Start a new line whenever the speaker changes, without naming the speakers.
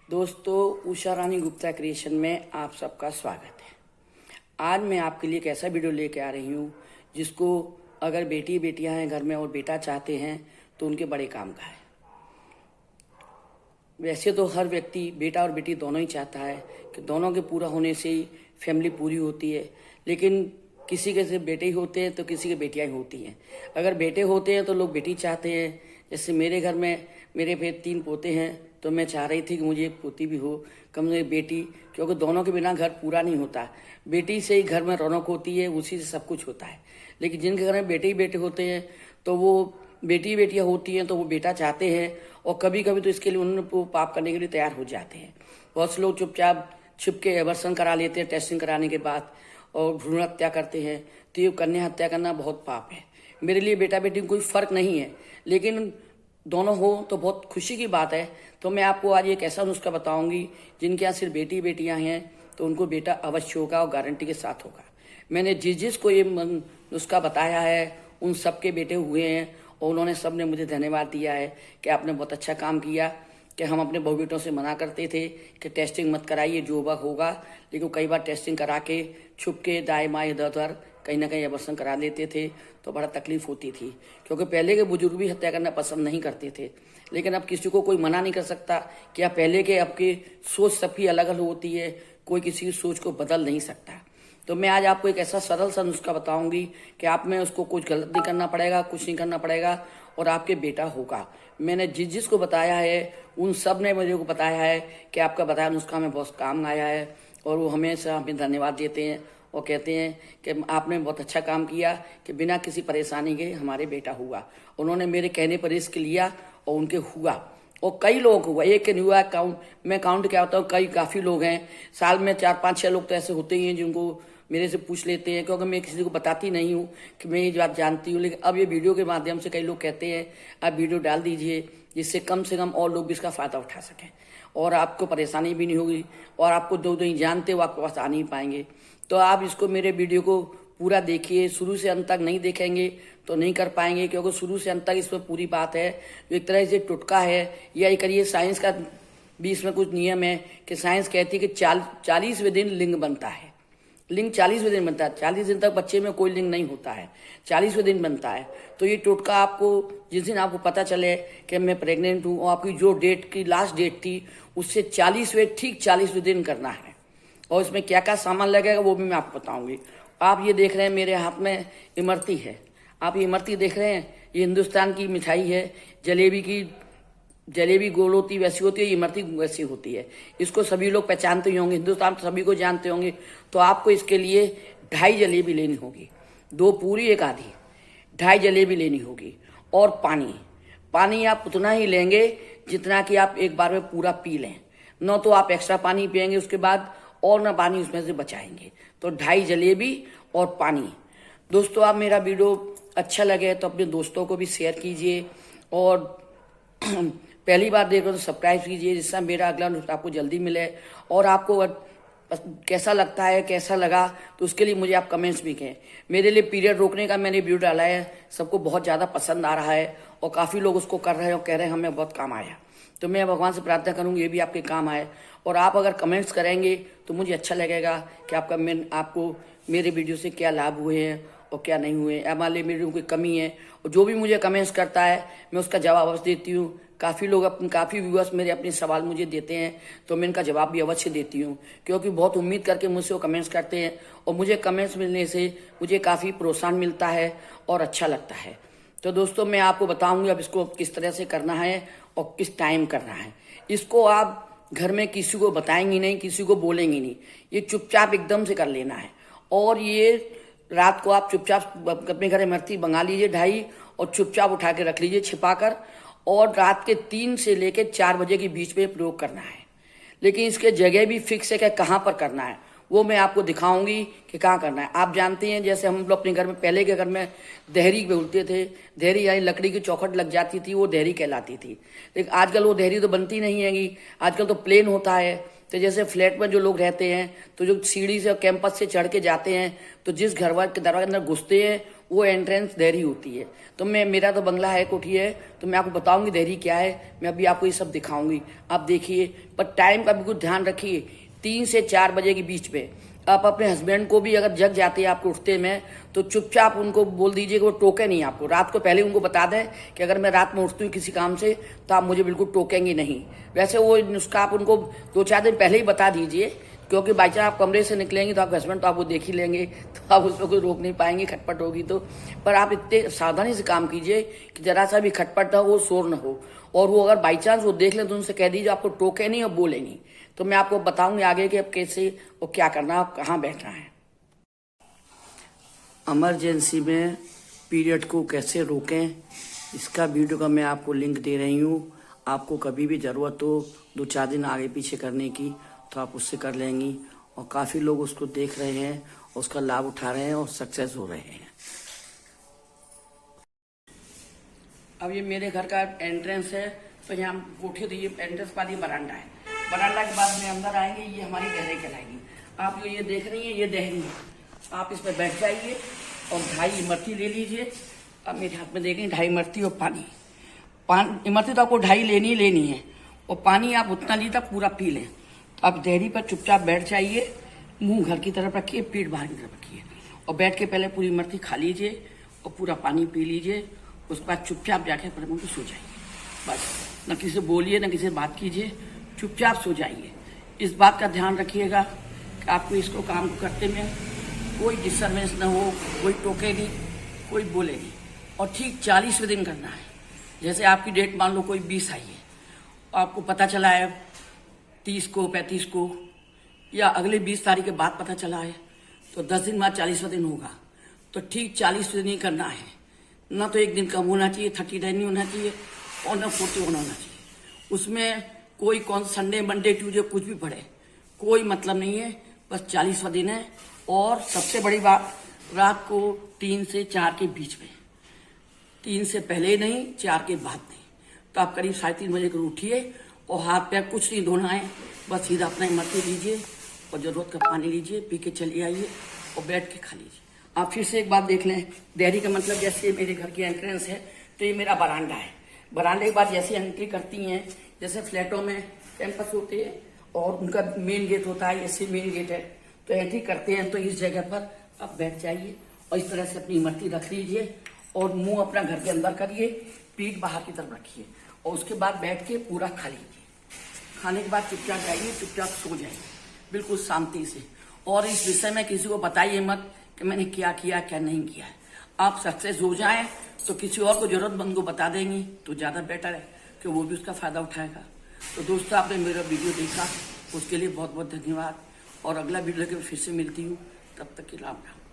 दोस्तों, उषा रानी गुप्ता क्रिएशन में आप सबका स्वागत है। आज मैं आपके लिए एक ऐसा वीडियो लेके आ रही हूँ जिसको अगर बेटी बेटियां हैं घर में और बेटा चाहते हैं तो उनके बड़े काम का है। वैसे तो हर व्यक्ति बेटा और बेटी दोनों ही चाहता है कि दोनों के पूरा होने से ही फैमिली पूरी होती है, लेकिन किसी के सिर्फ बेटे ही होते हैं तो किसी के बेटियां ही होती हैं। अगर बेटे होते हैं तो लोग बेटी चाहते हैं। जैसे मेरे घर में मेरे पे 3 पोते हैं तो मैं चाह रही थी कि मुझे एक पोती भी हो, कम से कम बेटी, क्योंकि दोनों के बिना घर पूरा नहीं होता। बेटी से ही घर में रौनक होती है, उसी से सब कुछ होता है। लेकिन जिनके घर में बेटे ही बेटे होते हैं तो वो बेटी बेटियां होती हैं तो वो बेटा चाहते हैं, और कभी कभी तो इसके लिए उन्होंने पाप करने के लिए तैयार हो जाते हैं। बहुत से लोग चुपचाप छिप के एबॉर्शन करा लेते हैं टेस्टिंग कराने के बाद, और भ्रूण हत्या करते हैं। तो ये कन्या हत्या करना बहुत पाप है। मेरे लिए बेटा बेटी में कोई फर्क नहीं है, लेकिन दोनों हो तो बहुत खुशी की बात है। तो मैं आपको आज एक ऐसा नुस्खा बताऊंगी जिनके यहाँ सिर्फ बेटी बेटियां हैं तो उनको बेटा अवश्य होगा और गारंटी के साथ होगा। मैंने जिसको ये नुस्खा बताया है उन सबके बेटे हुए हैं, और उन्होंने सब ने मुझे धन्यवाद दिया है कि आपने बहुत अच्छा काम किया। कि हम अपने बहू बेटों से मना करते थे कि टेस्टिंग मत कराइए, जो होगा, लेकिन कई बार टेस्टिंग करा के छुप के दाएं बाएं इधर उधर कहीं ना कहीं एबॉर्शन करा लेते थे तो बड़ा तकलीफ होती थी, क्योंकि पहले के बुजुर्ग भी हत्या करना पसंद नहीं करते थे। लेकिन अब किसी को कोई मना नहीं कर सकता कि आप पहले के आपकी सोच सबकी अलग अलग होती है, कोई किसी की सोच को बदल नहीं सकता। तो मैं आज आपको एक ऐसा सरल सा नुस्खा बताऊंगी कि आप में उसको कुछ गलत नहीं करना पड़ेगा, कुछ नहीं करना पड़ेगा, और आपके बेटा होगा। मैंने जिसको बताया है उन सब ने मुझे को बताया है कि आपका बताया नुस्खा में बहुत काम आया है, और वो हमेशा हमें धन्यवाद देते हैं और कहते हैं कि आपने बहुत अच्छा काम किया कि बिना किसी परेशानी के हमारे बेटा हुआ। उन्होंने मेरे कहने पर रिस्क लिया और उनके हुआ, और कई लोग हुआ, एक के नहीं हुआ। मैं काउंट क्या होता हूँ, काफी लोग हैं। साल में 4 5 6 लोग तो ऐसे होते ही हैं जिनको मेरे से पूछ लेते हैं, क्योंकि मैं किसी को बताती नहीं हूँ कि मैं ये बात जानती हूँ। लेकिन अब ये वीडियो के माध्यम से कई लोग कहते हैं आप वीडियो डाल दीजिए जिससे कम से कम और लोग भी इसका फायदा उठा सकें, और आपको परेशानी भी नहीं होगी, और आपको जो नहीं जानते वो आपके पास आ नहीं पाएंगे। तो आप इसको मेरे वीडियो को पूरा देखिए, शुरू से अंत तक नहीं देखेंगे तो नहीं कर पाएंगे, क्योंकि शुरू से अंत तक इसमें पूरी बात है। जो एक तरह से टुटका है, या एक करिए साइंस का भी इसमें कुछ नियम है कि साइंस कहती है कि 40वें दिन लिंग बनता है। लिंग 40वें दिन बनता है। 40 दिन तक बच्चे में कोई लिंग नहीं होता है, 40वें दिन बनता है। तो ये टोटका आपको जिस दिन आपको पता चले कि मैं प्रेग्नेंट हूँ, और आपकी जो डेट की लास्ट डेट थी उससे 40वें दिन करना है। और इसमें क्या क्या सामान लगेगा वो भी मैं आपको बताऊंगी। आप ये देख रहे हैं मेरे हाथ में इमरती है। आप ये इमरती देख रहे हैं, ये हिंदुस्तान की मिठाई है। जलेबी गोल होती वैसी होती है, इमरती वैसी होती है। इसको सभी लोग पहचानते ही होंगे, हिंदुस्तान सभी को जानते होंगे। तो आपको इसके लिए 2.5 जलेबी लेनी होगी, 2 पूरी 1 आधी, 2.5 जलेबी लेनी होगी। और पानी आप उतना ही लेंगे जितना कि आप एक बार में पूरा पी लें, न तो आप एक्स्ट्रा पानी पियेंगे उसके बाद, और न पानी उसमें से बचाएंगे। तो 2.5 जलेबी और पानी। दोस्तों, आप मेरा वीडियो अच्छा लगे तो अपने दोस्तों को भी शेयर कीजिए, और पहली बार देख रहे हो तो सब्सक्राइब कीजिए, जिससे मेरा अगला नुस्खा आपको जल्दी मिले। और आपको कैसा लगता है, कैसा लगा, तो उसके लिए मुझे आप कमेंट्स भी कहें। मेरे लिए पीरियड रोकने का मैंने वीडियो डाला है, सबको बहुत ज़्यादा पसंद आ रहा है, और काफ़ी लोग उसको कर रहे हैं और कह रहे हैं हमें बहुत काम आया। तो मैं भगवान से प्रार्थना करूँगी ये भी आपके काम आए। और आप अगर कमेंट्स करेंगे तो मुझे अच्छा लगेगा कि आपको मेरे वीडियो से क्या लाभ हुए हैं और क्या नहीं हुए। मान लीजिए मेरी कोई कमी है, और जो भी मुझे कमेंट्स करता है मैं उसका जवाब अवश्य देती हूँ। काफ़ी व्यूअर्स मेरे अपने सवाल मुझे देते हैं तो मैं इनका जवाब भी अवश्य देती हूँ, क्योंकि बहुत उम्मीद करके मुझसे वो कमेंट्स करते हैं, और मुझे कमेंट्स मिलने से मुझे काफ़ी प्रोत्साहन मिलता है और अच्छा लगता है। तो दोस्तों, मैं आपको बताऊंगी अब इसको किस तरह से करना है और किस टाइम करना है। इसको आप घर में किसी को बताएंगी नहीं, किसी को बोलेंगी नहीं, ये चुपचाप एकदम से कर लेना है। और ये रात को आप चुपचाप अपने घर इमरती मंगा लीजिए 2.5, और चुपचाप उठा के रख लीजिए छिपाकर, और रात के 3 से लेकर 4 बजे के बीच में प्रयोग करना है। लेकिन इसके जगह भी फिक्स है कि कहाँ पर करना है, वो मैं आपको दिखाऊंगी कि कहाँ करना है। आप जानते हैं जैसे हम लोग अपने घर में, पहले के घर में देहरी बोलते थे, देहरी यानी लकड़ी की चौखट लग जाती थी, वो देहरी कहलाती थी। लेकिन आजकल वो देहरी तो बनती नहीं हैगी, आजकल तो प्लेन होता है। तो जैसे फ्लैट में जो लोग रहते हैं तो जो सीढ़ी से कैंपस से चढ़ के जाते हैं, तो जिस घर के दरवाजे के अंदर घुसते हैं वो एंट्रेंस देहरी होती है। तो मेरा तो बंगला है, कोठी है, तो मैं आपको बताऊंगी देहरी क्या है, मैं अभी आपको ये सब दिखाऊंगी, आप देखिए। पर टाइम का भी कुछ ध्यान रखिए, 3 से 4 बजे के बीच में आप अपने हस्बैंड को भी अगर जग जाते हैं आपको उठते में, तो चुपचाप उनको बोल दीजिए कि वो टोके नहीं आपको। रात को पहले उनको बता दें कि अगर मैं रात में उठती हूँ किसी काम से तो आप मुझे बिल्कुल टोकेंगे नहीं। वैसे वो नुस्खा आप उनको 2-4 दिन पहले ही बता दीजिए, क्योंकि बाई चांस आप कमरे से निकलेंगे तो आपके हस्बैंड तो आपको देख ही लेंगे, तो आप उसमें कुछ रोक नहीं पाएंगे, खटपट होगी तो। पर आप इतने सावधानी से काम कीजिए कि जरा सा भी खटपट ना हो, शोर न हो। और वो अगर बाई चांस वो देख लें तो उनसे कह दीजिए आपको टोके नहीं और बोले नहीं। तो मैं आपको बताऊंगी आगे कि अब कैसे और क्या करना, आप कहाँ बैठना है। इमरजेंसी में पीरियड को कैसे रोकें, इसका वीडियो का मैं आपको लिंक दे रही हूँ। आपको कभी भी ज़रूरत हो 2-4 दिन आगे पीछे करने की तो आप उससे कर लेंगी, और काफ़ी लोग उसको देख रहे हैं, उसका लाभ उठा रहे हैं और सक्सेस हो रहे हैं। अब ये मेरे घर का एंट्रेंस है, तो यहाँ कोठी, तो ये एंट्रेंस बाद ये बरामदा है। बरामदा के बाद में अंदर आएंगे, ये हमारी देहरी कहलाएगी। आप जो ये देख रही हैं ये देहरी है, आप इस पर बैठ जाइए और 2.5 इमरती ले लीजिए। अब मेरे हाथ में देखें 2.5 इमरती और पानी इमरती तो आपको 2.5 लेनी है, और पानी आप उतना लीजिए पूरा पी लें। तो आप देहरी पर चुपचाप बैठ जाइए, मुंह घर की तरफ रखिए, पीठ बाहर की तरफ रखिए, और बैठ के पहले पूरी इमरती खा लीजिए और पूरा पानी पी लीजिए। उसके बाद चुपचाप जाके अपने मुंह पे सो जाइए, बस। न किसी से बोलिए न किसी से बात कीजिए, चुपचाप सो जाइए। इस बात का ध्यान रखिएगा कि आपको इसको काम करते में कोई डिस्टर्बेंस न हो, कोई टोके नहीं, कोई बोले नहीं। और ठीक 40वें दिन करना है। जैसे आपकी डेट मान लो कोई 20 आई है, आपको पता चला है 30 को, 35 को, या अगले 20 तारीख के बाद पता चला है, तो 10 दिन बाद 40वां दिन होगा। तो ठीक 40वें दिन ही करना है। ना तो एक दिन कम होना चाहिए, 39 नहीं होना चाहिए, और ना 41 होना चाहिए। उसमें कोई कौन संडे मंडे ट्यूजडे कुछ भी पड़े, कोई मतलब नहीं है, बस 40वां दिन है। और सबसे बड़ी बात, रात को 3 से 4 के बीच में, 3 से पहले नहीं, 4 के बाद नहीं। तो आप करीब 3:30 बजे को उठिए, और हाथ पैर कुछ नहीं धोना है, बस सीधा अपना इमरती लीजिए और जरूरत का पानी लीजिए, पी के चलिए आइए और बैठ के खा लीजिए। आप फिर से एक बात देख लें, देहरी का मतलब जैसे मेरे घर की एंट्रेंस है, तो ये मेरा बरामदा है। बरामदे के बाद जैसे एंट्री करती हैं, जैसे फ्लैटों में कैंपस होते हैं और उनका मेन गेट होता है, ऐसे मेन गेट है, तो एंट्री करते हैं तो इस जगह पर आप बैठ जाइए और इस तरह से अपनी इमरती रख लीजिए और मुंह अपना घर के अंदर करिए, पीठ बाहर की तरफ रखिए, और उसके बाद बैठ के पूरा खा लीजिए। खाने के बाद चुपचाप जाइए, चुपचाप सो जाइए, बिल्कुल शांति से। और इस विषय में किसी को बताइए मत कि मैंने क्या किया क्या नहीं किया है। आप सक्सेस हो जाएं तो किसी और को जरूरतमंद को बता देंगी तो ज़्यादा बेटर है कि वो भी उसका फ़ायदा उठाएगा। तो दोस्तों, आपने मेरा वीडियो देखा, उसके लिए बहुत बहुत धन्यवाद, और अगला वीडियो लेकर फिर से मिलती हूँ, तब तक के राम राम।